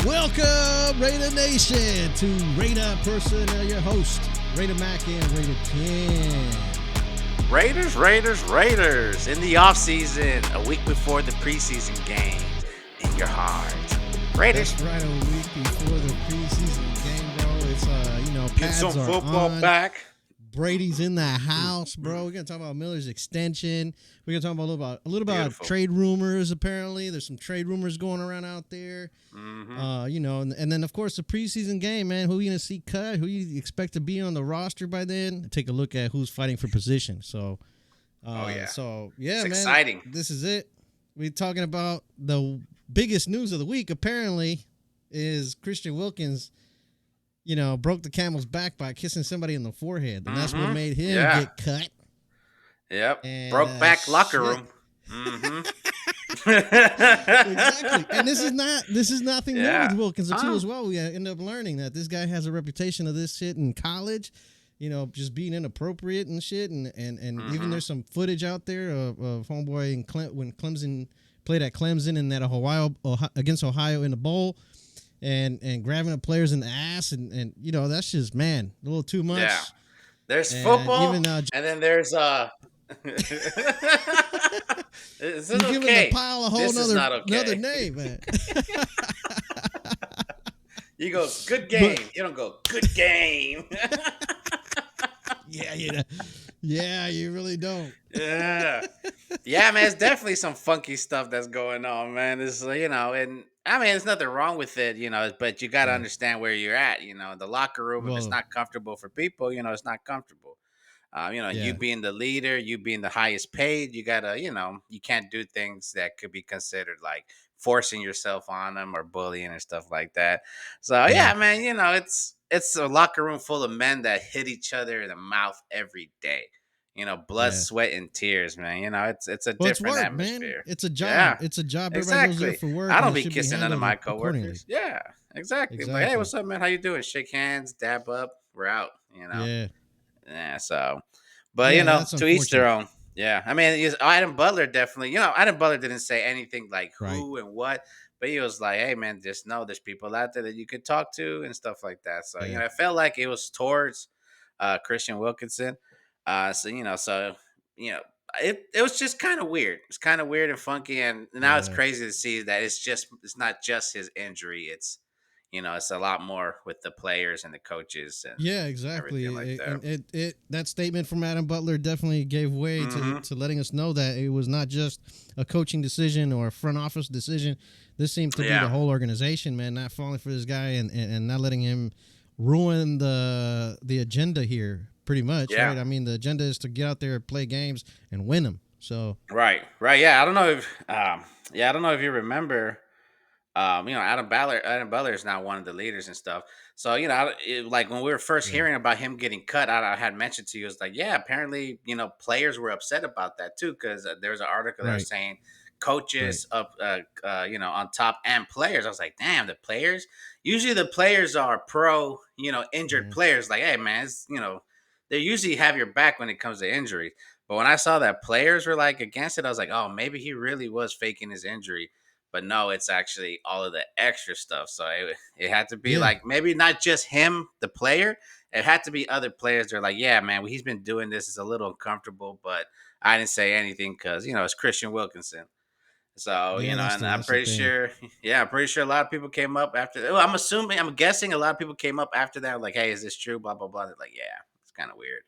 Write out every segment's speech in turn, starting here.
Welcome, Raider Nation, to Raider Parson, your host, Raider Mack and Raider Ken. Raiders in the offseason, a week before the preseason game in your heart. Raiders. That's right, a week before the preseason game, bro. It's, Get pads some are football on. back. Brady's in the house, bro. We're going to talk about Miller's extension. We're going to talk about a little about Beautiful. trade rumors, apparently. There's some trade rumors going around out there. Mm-hmm. And then, of course, the preseason game, man. Who you going to see cut? Who you expect to be on the roster by then? Take a look at who's fighting for position. So, It's man. exciting. This is it. We're talking about the biggest news of the week, apparently, is Christian Wilkins broke the camel's back by kissing somebody in the forehead. And that's what made him get cut. Yep. And, Broke back locker room. Mm-hmm. Exactly. And this is nothing new with Wilkins too as well. We end up learning that this guy has a reputation of this shit in college, just being inappropriate and shit. And even there's some footage out there of homeboy when Clemson played at Clemson and at Ohio against Ohio in the bowl. And grabbing the players in the ass and that's just, man, a little too much. Yeah. There's football, and then there's This is you're giving okay. the pile a whole This is not okay. another name, man. You go, good game. You don't go, good game. Yeah, you really don't. Yeah, man. It's definitely some funky stuff that's going on, man. It's and I mean, there's nothing wrong with it, but you got to understand where you're at. The locker room, if it's not comfortable for people, it's not comfortable. You being the leader, you being the highest paid, you gotta, you can't do things that could be considered like forcing yourself on them or bullying or stuff like that. So man, it's a locker room full of men that hit each other in the mouth every day. Blood, sweat, and tears, man. It's a different atmosphere. Man. It's a job. Yeah. It's a job. Exactly. Everybody goes there for work. I don't be kissing none of my coworkers. Yeah, exactly. Like, hey, what's up, man? How you doing? Shake hands, dab up. We're out. Yeah. So, but to each their own. Yeah. I mean, Adam Butler definitely. Adam Butler didn't say anything like who and what, but he was like, "Hey, man, just know there's people out there that you could talk to and stuff like that." So, it felt like it was towards Christian Wilkinson. It was just kind of weird. It's kind of weird and funky, and now it's crazy to see that it's not just his injury. It's it's a lot more with the players and the coaches. And exactly. Like that. That statement from Adam Butler definitely gave way to letting us know that it was not just a coaching decision or a front office decision. This seemed to be the whole organization, man, not falling for this guy and not letting him ruin the agenda here. Pretty much, right? I mean, the agenda is to get out there, play games, and win them. So right. Yeah, I don't know if you remember. Adam Butler is now one of the leaders and stuff. So like when we were first hearing about him getting cut, I had mentioned to you, it was like, apparently players were upset about that too, because there was an article that was saying coaches up, on top and players. I was like, damn, the players. Usually the players are pro, injured players. Like, hey man, it's, they usually have your back when it comes to injury. But when I saw that players were like against it, I was like, oh, maybe he really was faking his injury. But no, it's actually all of the extra stuff. So it had to be like maybe not just him, the player. It had to be other players. They're like, yeah, man, he's been doing this. It's a little uncomfortable, but I didn't say anything because, it's Christian Wilkinson. So, and I'm pretty sure, I'm pretty sure a lot of people came up after that. Well, I'm guessing a lot of people came up after that. Like, hey, is this true? Blah, blah, blah. They're like, yeah. Kind of weird.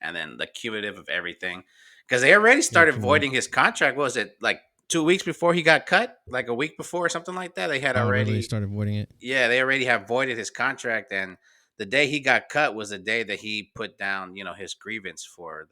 And then the cumulative of everything, because they already started voiding his contract. What was it like 2 weeks before he got cut, like a week before or something like that? They had already started voiding it. Yeah, they already have voided his contract, and the day he got cut was the day that he put down his grievance for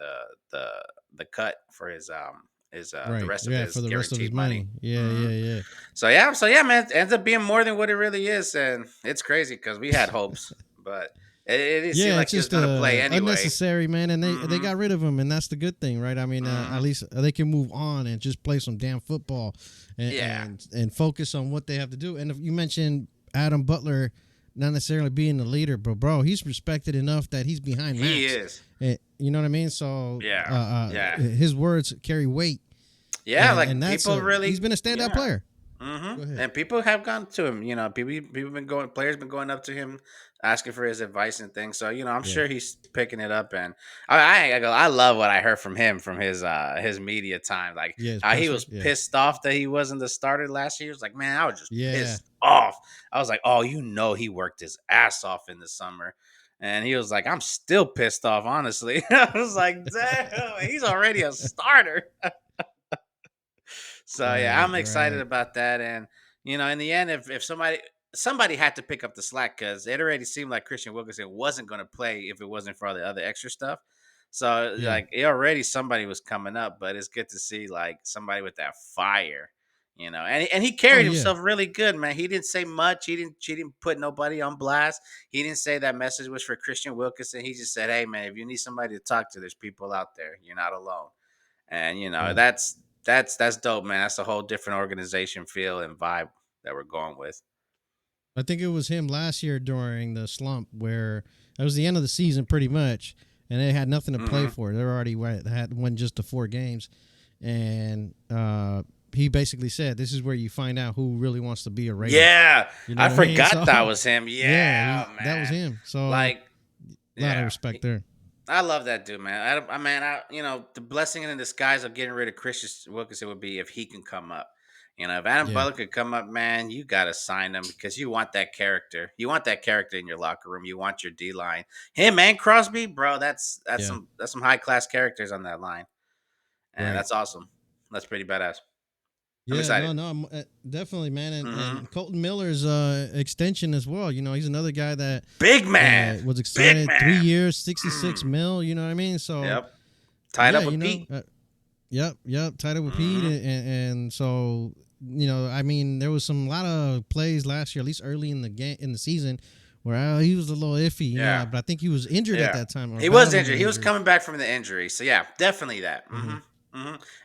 the cut for his the rest of his guaranteed money. Yeah. So man, it ends up being more than what it really is, and it's crazy because we had hopes, but it didn't seem like he was going to play anyway. Unnecessary, man, and they got rid of him, and that's the good thing, right? I mean, at least they can move on and just play some damn football and focus on what they have to do. And if you mentioned Adam Butler not necessarily being the leader, but bro, he's respected enough that he's behind Mack. He is. You know what I mean? So his words carry weight. Yeah, and people really. He's been a standout player. Go ahead. And people have gone to him. Players been going up to him, asking for his advice and things. So I'm Yeah. sure he's picking it up. And I love what I heard from him from his media time. Like Yeah, his he presser. was Yeah. pissed off that he wasn't the starter last year. He was like, man, I was just Yeah. pissed off. I was like, oh, he worked his ass off in the summer. And he was like, I'm still pissed off, honestly. I was like, damn, he's already a starter. So yeah, Right. I'm excited Right. about that. And in the end, if somebody had to pick up the slack because it already seemed like Christian Wilkinson wasn't going to play if it wasn't for all the other extra stuff. So Yeah. like already somebody was coming up, but it's good to see like somebody with that fire. And he Oh carried yeah. himself really good, man. He didn't say much. He didn't put nobody on blast. He didn't say that message was for Christian Wilkinson. He just said, "Hey, man, if you need somebody to talk to, there's people out there. You're not alone." And Yeah. that's dope, man. That's a whole different organization feel and vibe that we're going with. I think it was him last year during the slump where it was the end of the season pretty much, and they had nothing to play Hmm. for. They already had won just the 4 games, and he basically said, "This is where you find out who really wants to be a Raider." Yeah, You know I what I mean? forgot So that was him. yeah, Yeah, that was man. him. So Like, a lot of yeah, respect there. I love that dude, man. The blessing in disguise of getting rid of Christian Wilkinson would be if he can come up. If Adam Yeah, Butler could come up, man, you got to sign him because you want that character. You want that character in your locker room. You want your D line. Him and Crosby, bro. yeah, That's some high class characters on that line, and right. that's awesome. That's pretty badass. I'm Yeah, excited. no, I'm, definitely, man, Hmm. and Colton Miller's extension as well. You know, he's another guy that Big man, was big excited. Three man. years, 66 Mm. mil. You know what I mean? So Yep, tied yeah, up with Pete. yep, tied up with Pete, Hmm. and so I mean, there was some lot of plays last year, at least early in the game in the season, where he was a little iffy. Yeah. But I think he was injured at Yeah, that time or he was battling injured. an He was injury. coming back from the injury, so yeah, definitely that. Hmm.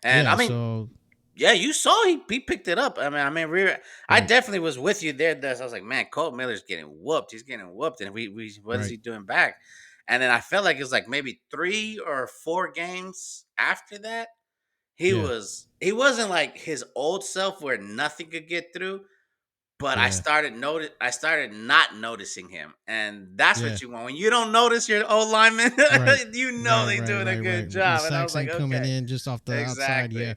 And I Yeah, mean, so yeah, you saw he picked it up. I right, definitely was with you there. I was like, man, Colt Miller's getting whooped. He's getting whooped, and we what is right, he doing back? And then I felt like it was like maybe 3 or 4 games after that. yeah, He wasn't like his old self where nothing could get through. But yeah, I started not noticing him, and that's yeah. what you want when you don't notice your old lineman. Right. You know Right, they right, doing a right, good right. The job, and I was sacks like, ain't coming okay, in just off the outside. exactly. Yeah.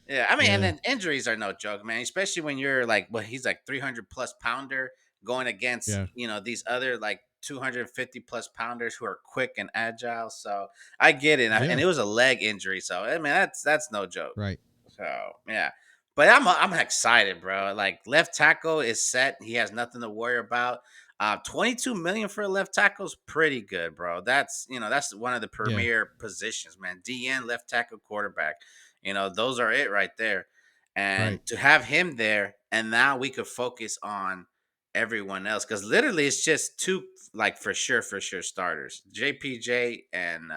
Yeah, I mean, and Yeah. then injuries are no joke, man. Especially when you're like, well, he's like 300 plus pounder going against Yeah. these other like 250 plus pounders who are quick and agile. So I get it, and Yeah. it was a leg injury. So I mean, that's no joke. Right. So yeah, but I'm excited, bro. Like left tackle is set. He has nothing to worry about. 22 million for a left tackle is pretty good, bro. That's one of the Yeah. premier positions, man. DN, left tackle, quarterback. Those are it right there. Right. And to have him there, and now we could focus on everyone else because literally it's just two, like for sure starters, JPJ and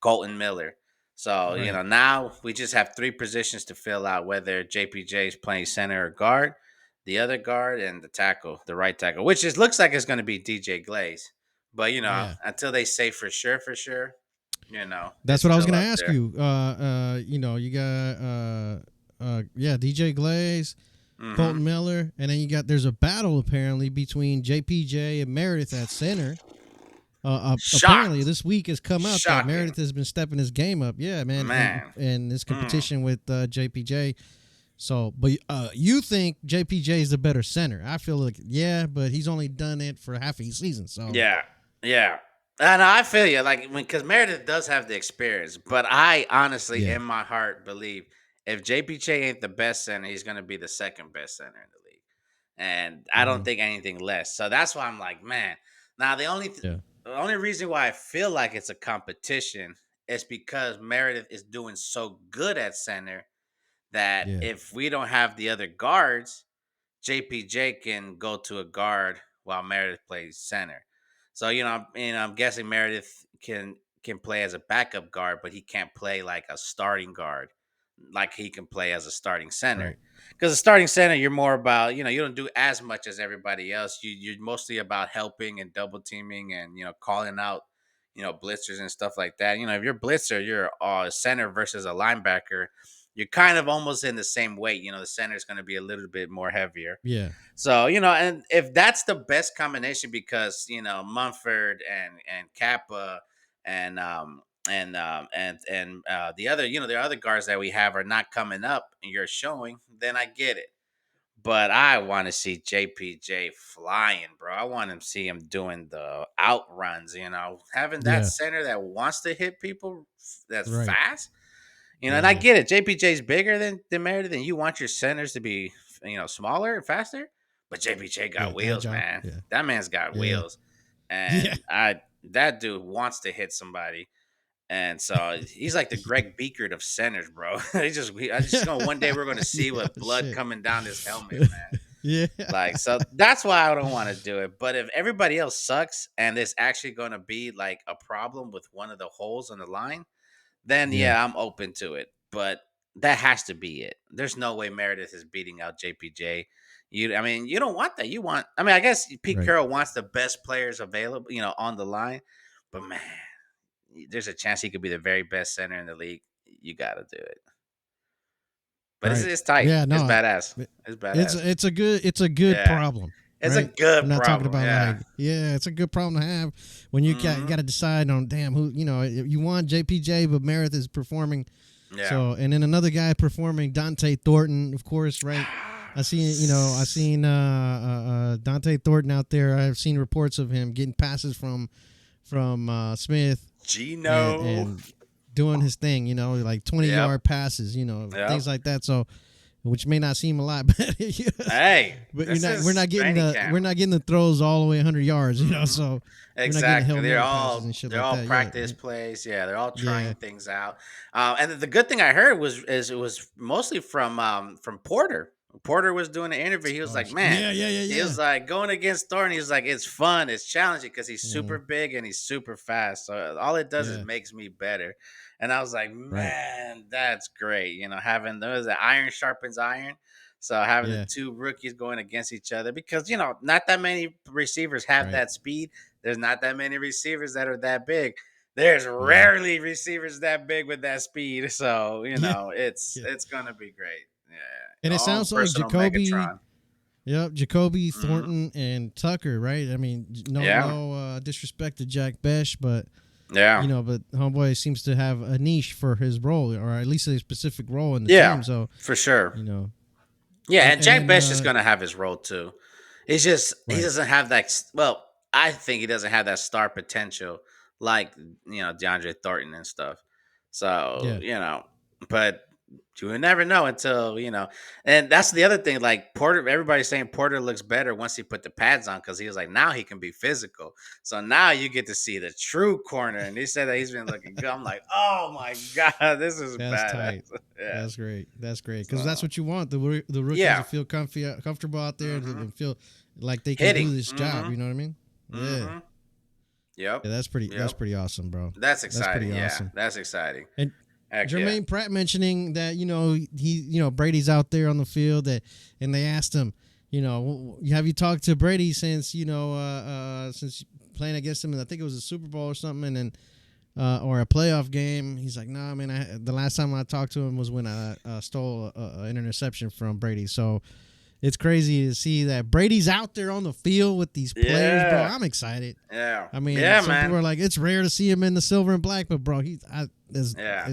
Colton Miller. So, Right. now we just have 3 positions to fill out whether JPJ is playing center or guard, the other guard, and the tackle, the right tackle, which is looks like it's going to be DJ Glaze. But, Yeah. until they say for sure, That's it's what I was still gonna up ask there. you. You got yeah, DJ Glaze, Hmm. Colton Miller, and then there's a battle apparently between JPJ and Meredith at center. Apparently Shocked. this week has come out that Shocking. Meredith has been stepping his game up. Yeah, man, Man. and this Mm. competition with JPJ. So, but you think JPJ is the better center? I feel like yeah, but he's only done it for half a season. So Yeah. Yeah. And I feel you, like, because Meredith does have the experience, but I honestly, yeah, in my heart, believe if JPJ ain't the best center, he's going to be the second best center in the league, and I don't hmm think anything less. So that's why I'm like, man. Now yeah, the only reason why I feel like it's a competition is because Meredith is doing so good at center that yeah, if we don't have the other guards, JPJ can go to a guard while Meredith plays center. So I'm guessing Meredith can play as a backup guard, but he can't play like a starting guard, like he can play as a starting center. right, Because a starting center, you're more about you don't do as much as everybody else. You're mostly about helping and double teaming and calling out blitzers and stuff like that. If you're blitzer, you're a center versus a linebacker. you're kind of almost in the same weight. The center is going to be a little bit more heavier. Yeah. So, and if that's the best combination, because Mumford and Kappa and the other, the other guards that we have are not coming up and you're showing, then I get it. But I want to see JPJ flying, bro. I want to see him doing the outruns, having that Yeah. center that wants to hit people that's Right. fast. And I get it. JPJ's bigger than Meredith, and you want your centers to be, smaller and faster. But JPJ got wheels, agile. man. Yeah. That man's got wheels, and that dude wants to hit somebody. And so he's like the Greg Beekert of centers, bro. I just know one day we're going to see with blood coming down his helmet, man. Yeah. Like, so that's why I don't want to do it. But if everybody else sucks and there's actually going to be like a problem with one of the holes on the line, then I'm open to it. But that has to be it. There's no way Meredith is beating out JPJ. You don't want that. I guess Pete Carroll wants the best players available, on the line. But man, there's a chance he could be the very best center in the league. You got to do it. But it's tight. Yeah, no, it's badass. It's badass. It's a good problem. It's a good We're not problem. talking about it's a good problem to have when you got to decide on who, you want JPJ, but Meredith is performing. Yeah. So, and then another guy performing, Dante Thornton, of course, right? I seen Dante Thornton out there. I've seen reports of him getting passes from Smith, Gino, and doing his thing, like 20-yard passes, things like that. So, which may not seem a lot, but hey, but we're not getting the throws all the way 100 yards, So exactly, they're all practice plays. Yeah, they're all trying things out. And the good thing I heard was it was mostly from Porter. Porter was doing an interview. He was like, man, he was like, going against Thornton, he was like, it's fun, it's challenging because he's super big and he's super fast. So all it does is makes me better. And I was like, man, that's great. Having those, the iron sharpens iron. So having the two rookies going against each other, because, not that many receivers have that speed. There's not that many receivers that are that big. There's rarely receivers that big with that speed. So, it's going to be great. Yeah. And it sounds like Jacoby. Megatron. Yep, Jacoby, Thornton, and Tucker, right? I mean, no disrespect to Jack Besh, but but homeboy seems to have a niche for his role, or at least a specific role in the team. So for sure, and Jack Besh is going to have his role too. It's just he doesn't have that. Well, I think he doesn't have that star potential like DeAndre Thornton and stuff. So but you would never know until, and that's the other thing. Like Porter, everybody's saying Porter looks better once he put the pads on, because he was like, now he can be physical. So now you get to see the true corner. And he said that he's been looking good. I'm like, oh my God, this is bad. Tight. That's great. That's great. Because that's what you want. The rookies to feel comfortable out there and feel like they can do this job. You know what I mean? Yeah. Yep. Yeah, that's pretty awesome, bro. That's exciting. Awesome. That's exciting. And Jermaine Pratt mentioning that he Brady's out there on the field, and they asked him, have you talked to Brady since since playing against him, and I think it was a Super Bowl or something, and then or a playoff game. He's like, nah, man, the last time I talked to him was when I stole an interception from Brady. So it's crazy to see that Brady's out there on the field with these players, bro. I'm excited. Yeah. I mean, some people are like, it's rare to see him in the silver and black, but bro, it's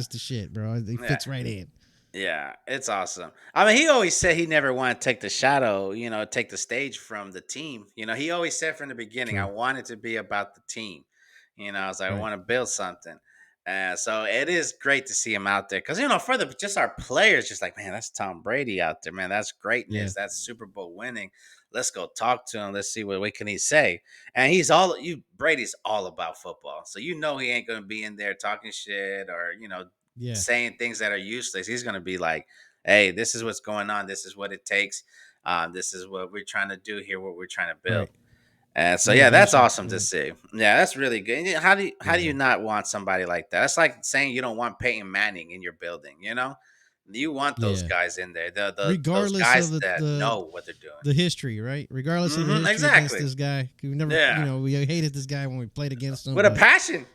the shit, bro. He fits right in. Yeah, it's awesome. I mean, he always said he never wanted to take the shadow, take the stage from the team. He always said from the beginning, I want it to be about the team. I was like, I want to build something. So it is great to see him out there because, for just our players, just like, man, that's Tom Brady out there, man. That's greatness. That's Super Bowl winning. Let's go talk to him. Let's see what can he say. And Brady's all about football. So he ain't going to be in there talking shit or, saying things that are useless. He's going to be like, hey, this is what's going on. This is what it takes. This is what we're trying to do here, what we're trying to build. Right. So that's awesome to see. Yeah, that's really good. How do you not want somebody like that? That's like saying you don't want Peyton Manning in your building. You want those guys in there. Regardless those guys of that know what they're doing. The history, right? Regardless of the history against this guy, we never, we hated this guy when we played against him with a passion.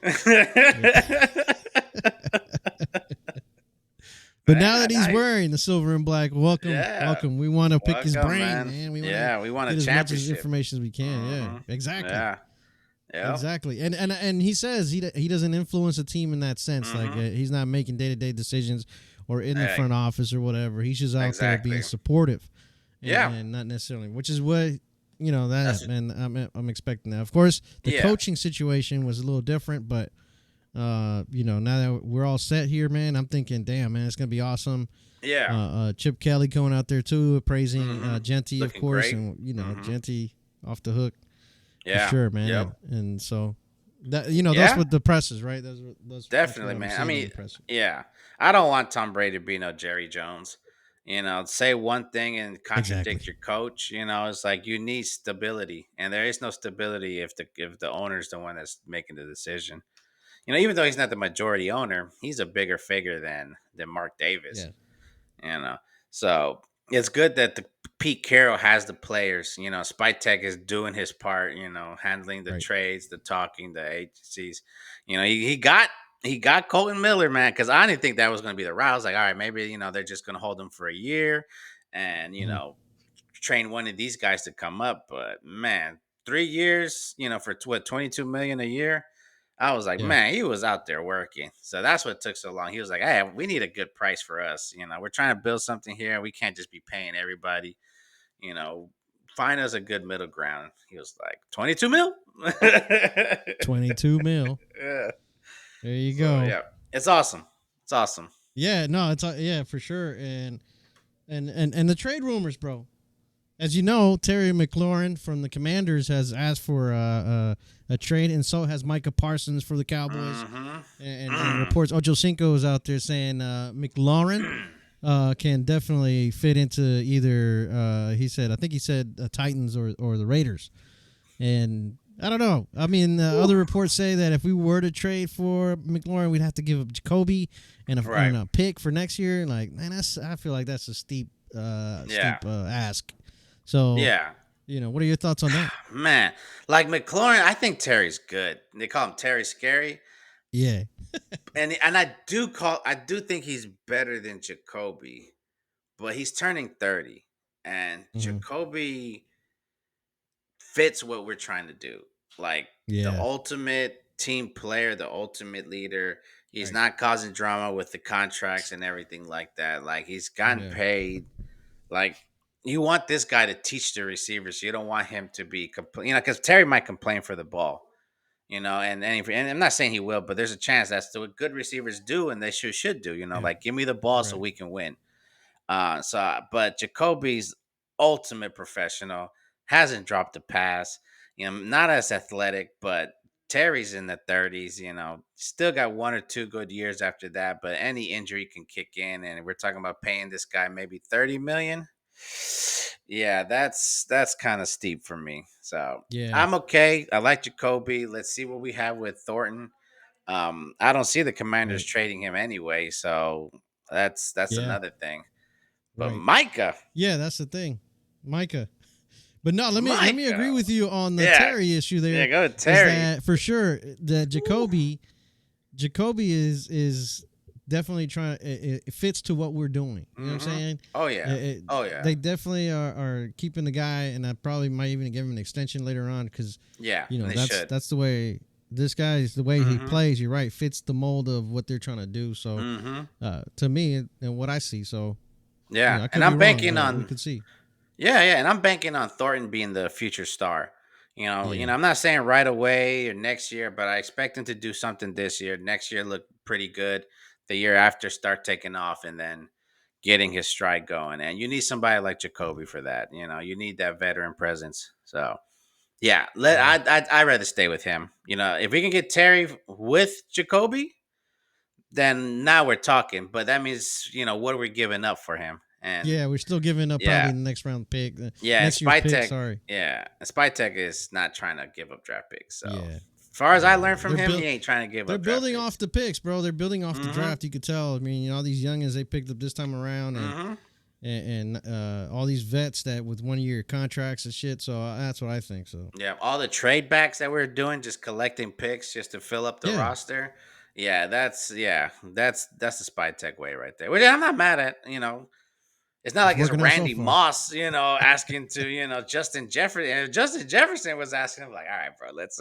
But now that he's wearing the silver and black, welcome. We want to pick his brain, man. We want get a as much championship information as we can. Yeah, exactly. Yeah, exactly. And he says he doesn't influence a team in that sense. Like he's not making day-to-day decisions or in the front office or whatever. He's just out there being supportive. And not necessarily, which is what and I'm expecting that. Of course, the coaching situation was a little different, but. Now that we're all set here, man, I'm thinking, damn, man, it's gonna be awesome. Yeah. Chip Kelly going out there too, praising Genty, of course, great. and Genty off the hook. Yeah, for sure, man. Yep. And so that that's what the press is, right? Those definitely, man. I mean, I don't want Tom Brady to be no Jerry Jones. Say one thing and contradict your coach. It's like you need stability, and there is no stability if the owner's the one that's making the decision. Even though he's not the majority owner, he's a bigger figure than Mark Davis. Yeah. So it's good that the Pete Carroll has the players. Spytek is doing his part. Handling the trades, the talking, the agencies. He got Colton Miller, man, because I didn't think that was going to be the route. I was like, all right, maybe they're just going to hold him for a year, and train one of these guys to come up. But man, 3 years, for $22 million a year. I was like, man, he was out there working. So that's what took so long. He was like, hey, we need a good price for us. We're trying to build something here. We can't just be paying everybody. Find us a good middle ground. He was like, 22 mil? 22 mil. Yeah. There you go. Yeah. It's awesome. It's awesome. Yeah, no, it's for sure. And the trade rumors, bro. As you know, Terry McLaurin from the Commanders has asked for a trade, and so has Micah Parsons for the Cowboys. And reports Ocho Cinco is out there saying McLaurin can definitely fit into either. I think he said Titans or the Raiders. And I don't know. I mean, other reports say that if we were to trade for McLaurin, we'd have to give up Jacoby and a pick for next year. Like, man, I feel like that's a steep ask. So what are your thoughts on that? Man, like McLaurin, I think Terry's good. They call him Terry Scary. Yeah, and I do think he's better than Jacoby, but he's turning 30, and Jacoby fits what we're trying to do. Like the ultimate team player, the ultimate leader. He's not causing drama with the contracts and everything like that. Like he's gotten paid. Like. You want this guy to teach the receivers. You don't want him to be, because Terry might complain for the ball, and I'm not saying he will, but there's a chance that's what good receivers do, and they should do. Like give me the ball so we can win. But Jacoby's ultimate professional, hasn't dropped a pass. Not as athletic, but Terry's in the 30s. Still got 1 or 2 good years after that, but any injury can kick in, and we're talking about paying this guy maybe $30 million. Yeah, that's kind of steep for me. So I'm okay. I like Jacoby. Let's see what we have with Thornton. I don't see the Commanders trading him anyway, so that's another thing. But Micah, that's the thing, Micah. But no, let me agree with you on the Terry issue there. Yeah, go with Terry. That for sure, that Jacoby is definitely trying. It fits to what we're doing. You know what I'm saying? Oh yeah. They definitely are keeping the guy, and I probably might even give him an extension later on because that's the way this guy is. The way he plays, you're right, fits the mold of what they're trying to do. So to me and what I see, so and I'm banking on. We could see. Yeah, and I'm banking on Thornton being the future star. I'm not saying right away or next year, but I expect him to do something this year. Next year look pretty good. The year after start taking off and then getting his stride going. And you need somebody like Jacoby for that. You need that veteran presence. So I'd rather stay with him. If we can get Terry with Jacoby, then now we're talking. But that means, what are we giving up for him? And we're still giving up probably the next round pick. Next year's pick, Spytek. Sorry. Yeah, Spytek is not trying to give up draft picks. So as far as I learned from him, he ain't trying to give up. They're building draft off the picks, bro. They're building off the draft. You could tell. I mean, all these youngins they picked up this time around, and all these vets that with 1 year contracts and shit. So that's what I think. So all the trade backs that we're doing, just collecting picks just to fill up the roster. that's the Spy Tech way right there. Which I'm not mad at. It's not It's like it's working out so Randy far. Moss, asking to, Justin Jefferson. And if Justin Jefferson was asking, I'm like, all right, bro, let's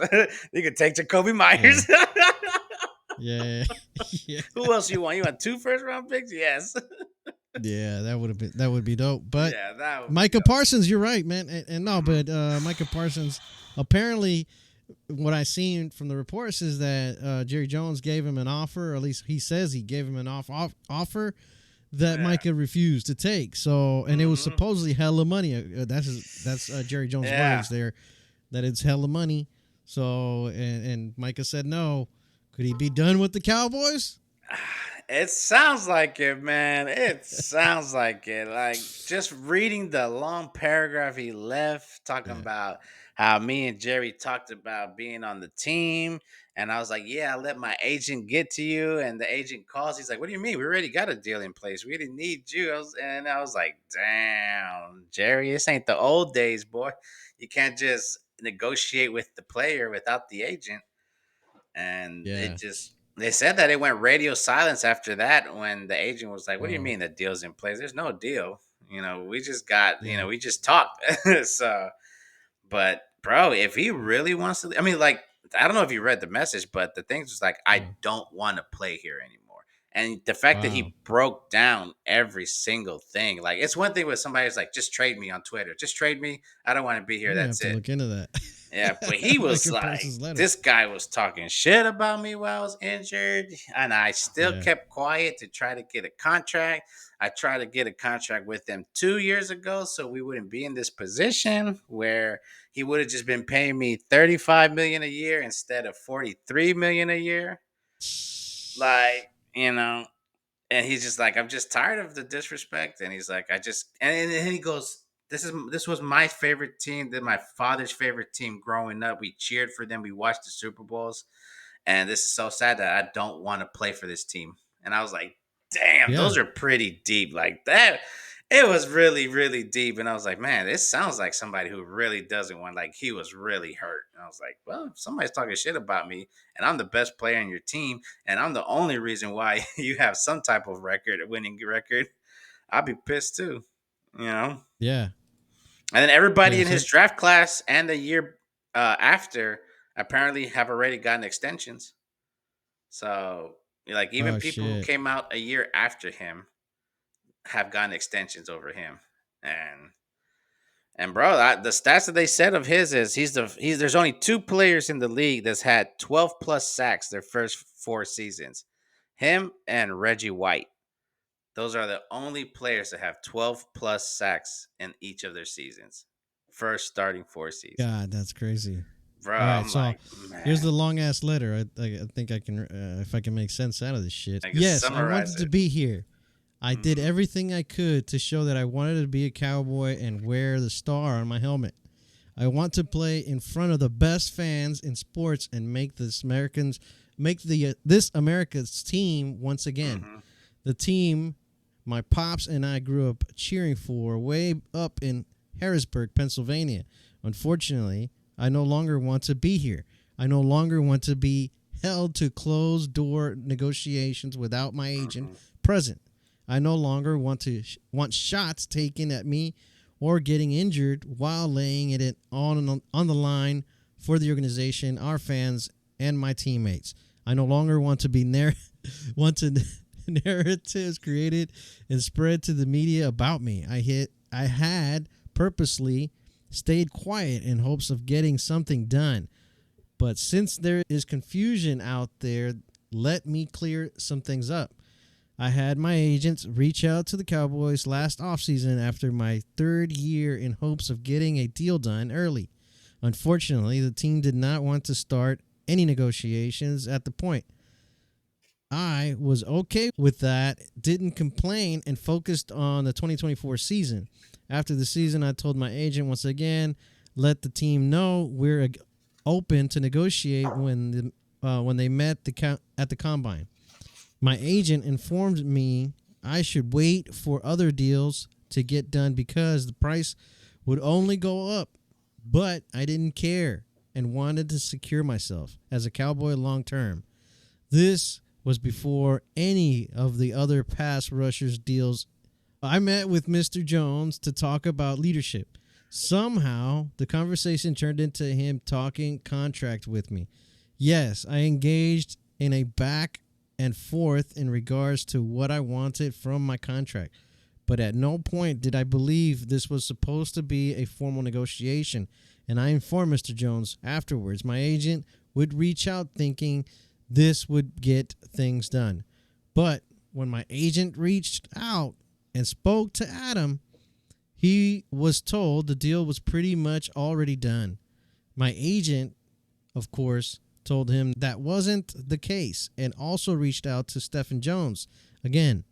you can take Jacoby Yeah. Myers. Yeah. Yeah. Who else you want? You want 2 first-round picks? Yes. Yeah, that would be dope. But Yeah, that would be Micah dope. Parsons, you're right, man. And no, but Micah Parsons, apparently, what I seen from the reports is that Jerry Jones gave him an offer, or at least he says he gave him an offer that Yeah. Micah refused to take. So, and it was supposedly hella money. That's Jerry Jones' Yeah. words there, that it's hella money. So, and Micah said no. Could he be done with the Cowboys? It sounds like it, man. It sounds like it. Like, just reading the long paragraph he left talking Yeah. about how me and Jerry talked about being on the team. And I was like, yeah, I let my agent get to you. And the agent calls. He's like, what do you mean? We already got a deal in place. We didn't need you. And I was like, damn, Jerry, this ain't the old days, boy. You can't just negotiate with the player without the agent. And Yeah. it just, they said that it went radio silence after that when the agent was like, what do you Oh, mean the deal's in place? There's no deal. We just got, yeah. we just talked. So, but bro, if he really wants to, I mean, like, I don't know if you read the message, but the thing was like, I Oh, don't want to play here anymore. And the fact that wow. he broke down every single thing, like, it's one thing when somebody's like, just trade me on Twitter, just trade me. I don't want to be here. I'm gonna have That's to it. look into that. Yeah, but he was Micah like, Parsons' letter. this guy was talking shit about me while I was injured, and I still Yeah. kept quiet to try to get a contract. I tried to get a contract with them 2 years ago, so we wouldn't be in this position where he would have just been paying me $35 million a year instead of $43 million a year. Like, and he's just like, I'm just tired of the disrespect. And he's like, and then he goes, this was my favorite team. Then my father's favorite team growing up. We cheered for them. We watched the Super Bowls. And this is so sad that I don't want to play for this team. And I was like, damn, Yeah. those are pretty deep. Like that. It was really, really deep. And I was like, man, this sounds like somebody who really doesn't want, like, he was really hurt. And I was like, well, if somebody's talking shit about me and I'm the best player in your team and I'm the only reason why you have some type of record, a winning record, I'd be pissed too, you know? Yeah. And then everybody Yeah. in his draft class and the year after apparently have already gotten extensions. So, like, even Oh people who shit. came out a year after him have gotten extensions over him. And bro, the stats that they said of his is there's only 2 players in the league that's had 12 plus sacks their first 4 seasons. Him and Reggie White. Those are the only players that have 12 plus sacks in each of their seasons. First starting 4 seasons. God, that's crazy. Bro, All right, I'm so like, here's man. the long ass letter. I think I can, if I can make sense out of this shit. I can Yes, I summarize wanted to it. be here. I did Mhm. everything I could to show that I wanted to be a Cowboy and wear the star on my helmet. I want to play in front of the best fans in sports and make this America's team once again. Mhm. The team my pops and I grew up cheering for way up in Harrisburg, Pennsylvania. Unfortunately, I no longer want to be here. I no longer want to be held to closed door negotiations without my agent Mhm. present. I no longer want shots taken at me or getting injured while laying it on the line for the organization, our fans, and my teammates. I no longer want to be narratives created and spread to the media about me. I had purposely stayed quiet in hopes of getting something done. But since there is confusion out there, let me clear some things up. I had my agents reach out to the Cowboys last offseason after my 3rd year in hopes of getting a deal done early. Unfortunately, the team did not want to start any negotiations at the point. I was okay with that, didn't complain, and focused on the 2024 season. After the season, I told my agent once again, let the team know we're open to negotiate when they met at the combine. My agent informed me I should wait for other deals to get done because the price would only go up. But I didn't care and wanted to secure myself as a Cowboy long term. This was before any of the other pass rushers deals. I met with Mr. Jones to talk about leadership. Somehow, the conversation turned into him talking contract with me. Yes, I engaged in a back and forth in regards to what I wanted from my contract. But at no point did I believe this was supposed to be a formal negotiation. And I informed Mr. Jones afterwards. My agent would reach out thinking this would get things done. But when my agent reached out and spoke to Adam, he was told the deal was pretty much already done. My agent, of course, told him that wasn't the case and also reached out to Stephen Jones. Again,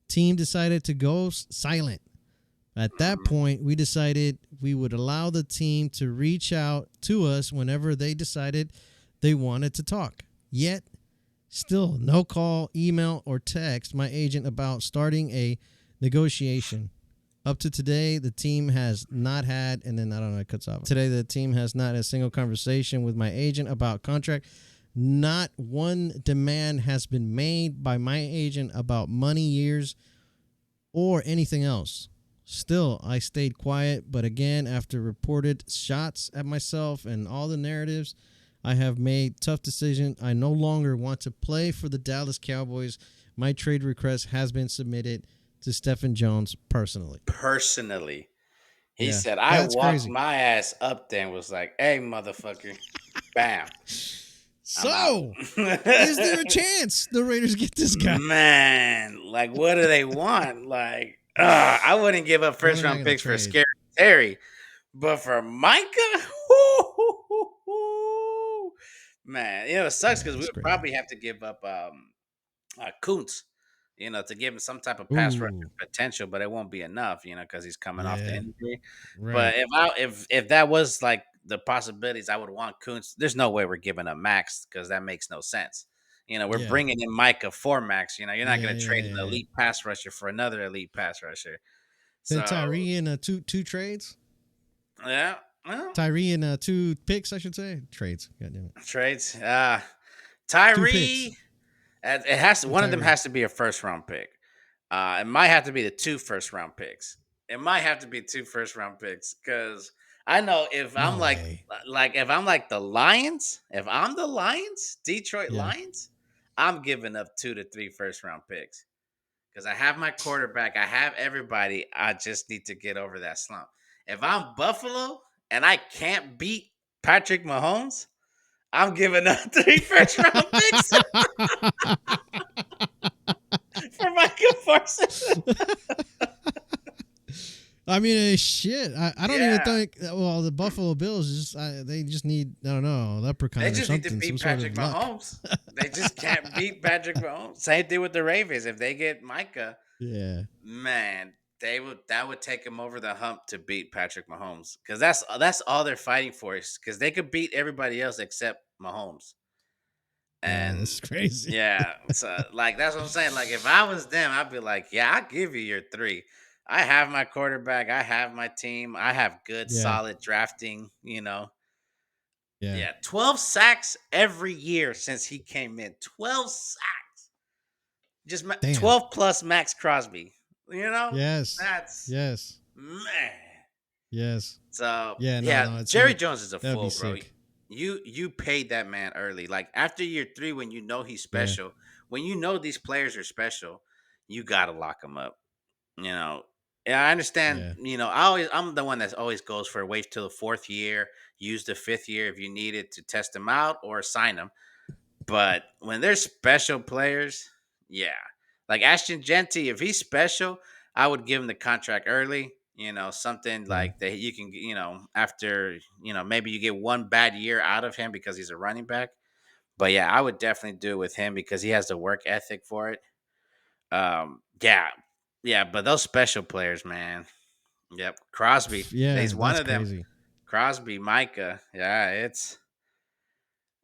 team decided to go silent. At that point, we decided we would allow the team to reach out to us whenever they decided they wanted to talk. Yet, still no call, email, or text my agent about starting a negotiation. Up to today, the team has not had, and then I don't know, it cuts off. Today, the team has not had a single conversation with my agent about contract. Not one demand has been made by my agent about money, years, or anything else. Still, I stayed quiet, but again, after reported shots at myself and all the narratives, I have made tough decisions. I no longer want to play for the Dallas Cowboys. My trade request has been submitted to Stephen Jones personally. He said, I walked my ass up there and was like, hey, motherfucker, bam. So, is there a chance the Raiders get this guy? Man, like, what do they want? Like, I wouldn't give up first-round picks for Scary Terry, but for Micah, man, it sucks because we would probably have to give up Kuntz, to give him some type of pass rush potential, but it won't be enough, because he's coming off the injury. Right. But if that was like the possibilities, I would want Kuntz. There's no way we're giving up Max because that makes no sense. We're bringing in Micah for Max. You're not going to trade an elite pass rusher for another elite pass rusher. Then Tyree in two trades. Yeah. Well, Tyree in 2 picks, I should say. Trades. Goddamn it. Trades. Tyree. It has to. One of them has to be a first-round pick. It might have to be the 2 first-round picks. It might have to be 2 first-round picks because I know if I'm if I'm like the Lions, if I'm the Lions, Detroit Lions, I'm giving up 2 to 3 first-round picks because I have my quarterback, I have everybody. I just need to get over that slump. If I'm Buffalo and I can't beat Patrick Mahomes, I'm giving up 3 first-round picks for Micah Parsons. I mean, shit. I don't even think. Well, the Buffalo Bills they just need, I don't know, leprechaun. They just or need to beat Patrick Mahomes. They just can't beat Patrick Mahomes. Same thing with the Ravens. If they get Micah, man, that would take them over the hump to beat Patrick Mahomes because that's all they're fighting for is because they could beat everybody else except Mahomes. And that's crazy. Yeah, so that's what I'm saying. Like if I was them, I'd be like, yeah, I'll give you your 3. I have my quarterback. I have my team. I have good, solid drafting. 12 sacks every year since he came in. 12 sacks. Just 12 plus Max Crosby. Yes. That's man. Yes. So Jerry Jones is a fool, bro. You paid that man early. Like after year 3, when you know he's special, when you know these players are special, you gotta lock them up. Yeah, I understand. I'm the one that always goes for wait till the 4th year, use the 5th year if you need it to test them out or sign them. But when they're special players, like Ashton Genty, if he's special, I would give him the contract early. Something like that you can, after, maybe you get 1 bad year out of him because he's a running back. But I would definitely do it with him because he has the work ethic for it. But those special players, man. Yep. Crosby. He's one of them. Crazy. Crosby, Micah. Yeah, it's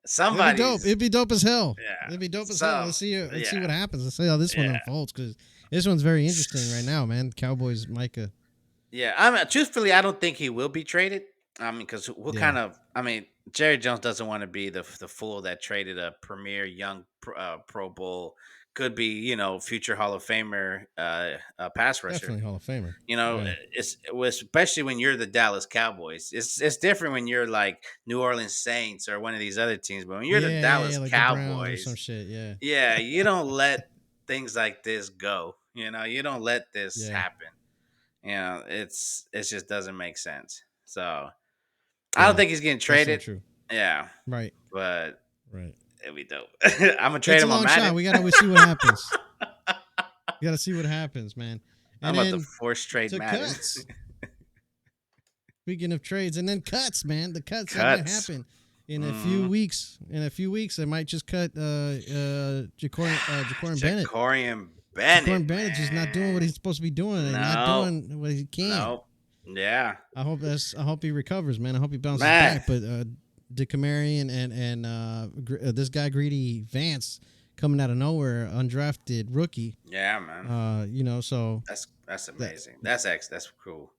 somebody. It'd be dope as hell. Yeah. It'd be dope as hell. Let's see what happens. Let's see how this one unfolds because this one's very interesting right now, man. Cowboys, Micah. Yeah. Truthfully, I don't think he will be traded. I mean, because what kind of? I mean, Jerry Jones doesn't want to be the fool that traded a premier young Pro Bowl, could be future Hall of Famer, pass rusher. Definitely Hall of Famer. You know, Yeah. especially when you're the Dallas Cowboys. It's different when you're like New Orleans Saints or one of these other teams. But when you're the Yeah, Dallas like the Browns or some Cowboys, shit. Yeah. yeah, you don't let things like this go. You don't let this Yeah. happen. It just doesn't make sense. So I don't Yeah. think he's getting That's so traded. true. Yeah, Right. but Right. it'd be dope. I'm gonna trade It's a him on long shot. Madden. We gotta see what happens. We gotta see what happens, man. I'm And about to then force trade to Madden. cuts. Speaking of trades, and then cuts, man. The cuts are gonna Cuts. happen in a few weeks. In a few weeks, they might just cut Jacorin Bennett. Jacorian Bennett. Jacorin Bennett just not doing what he's supposed to be doing and not doing what he can. No. Yeah. I hope he recovers, man. I hope he bounces Man. back. But DeCamari and this guy Greedy Vance coming out of nowhere, undrafted rookie. Yeah, man. So that's amazing. That's cool.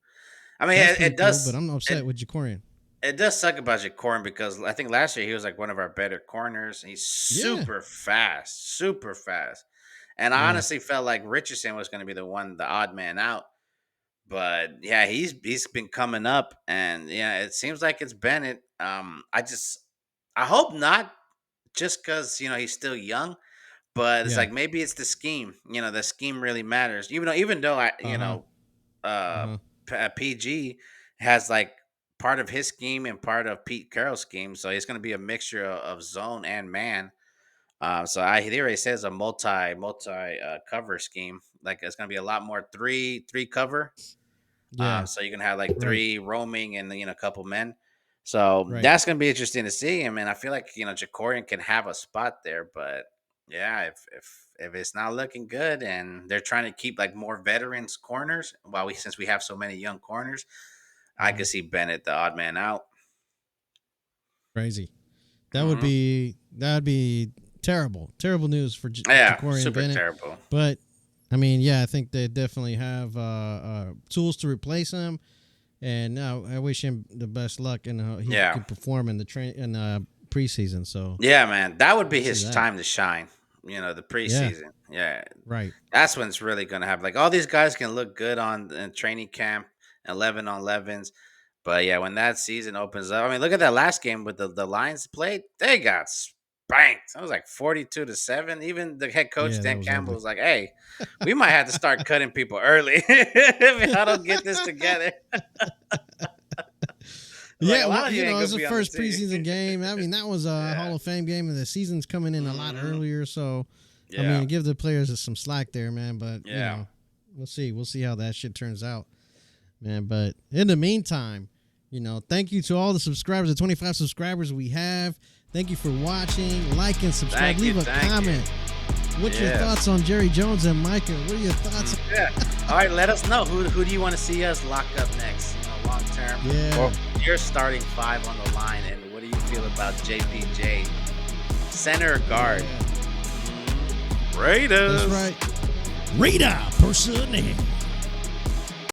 I mean, it cool, does. But I'm upset with Jacorian. It does suck about Jacorian because I think last year he was like one of our better corners. He's super fast, and I honestly felt like Richardson was going to be the odd man out. But yeah, he's been coming up, and yeah, it seems like it's Bennett. I hope not, just because he's still young. But it's like maybe it's the scheme. The scheme really matters. Even though PG has like part of his scheme and part of Pete Carroll's scheme, so it's going to be a mixture of zone and man. So he already says a multi cover scheme. Like it's going to be a lot more three cover. So you can have like three roaming and a couple men. So that's going to be interesting to see him. And I feel like Jacorian can have a spot there, but yeah, if it's not looking good and they're trying to keep like more veterans corners, since we have so many young corners, I could see Bennett the odd man out. Crazy. That'd be terrible news for Jacorian super Bennett. Terrible. But I mean, yeah, I think they definitely have tools to replace him, and I wish him the best luck and he can perform in the preseason. So yeah, man, that would be his time to shine. The preseason. Yeah. Right. That's when it's really gonna happen. Like all these guys can look good in training camp, 11-on-11s. But yeah, when that season opens up, I mean, look at that last game with the Lions played. They got spanked. It was like 42-7. Even the head coach Dan Campbell was like, "Hey, we might have to start cutting people early if I don't get this together." Yeah, well, it's the first preseason game. I mean, that was a Hall of Fame game, and the season's coming in a lot earlier. So, I mean, give the players some slack there, man. But we'll see. We'll see how that shit turns out, man. But in the meantime, thank you to all the subscribers, the 25 subscribers we have. Thank you for watching. Like and subscribe. Leave a comment. What's your thoughts on Jerry Jones and Micah? What are your thoughts? Yeah. All right, let us know. Who do you want to see us lock up next? Long term. Yeah. Or you're starting 5 on the line, and what do you feel about JPJ? Center or guard? Yeah. Raiders. That's right. Raider Parson.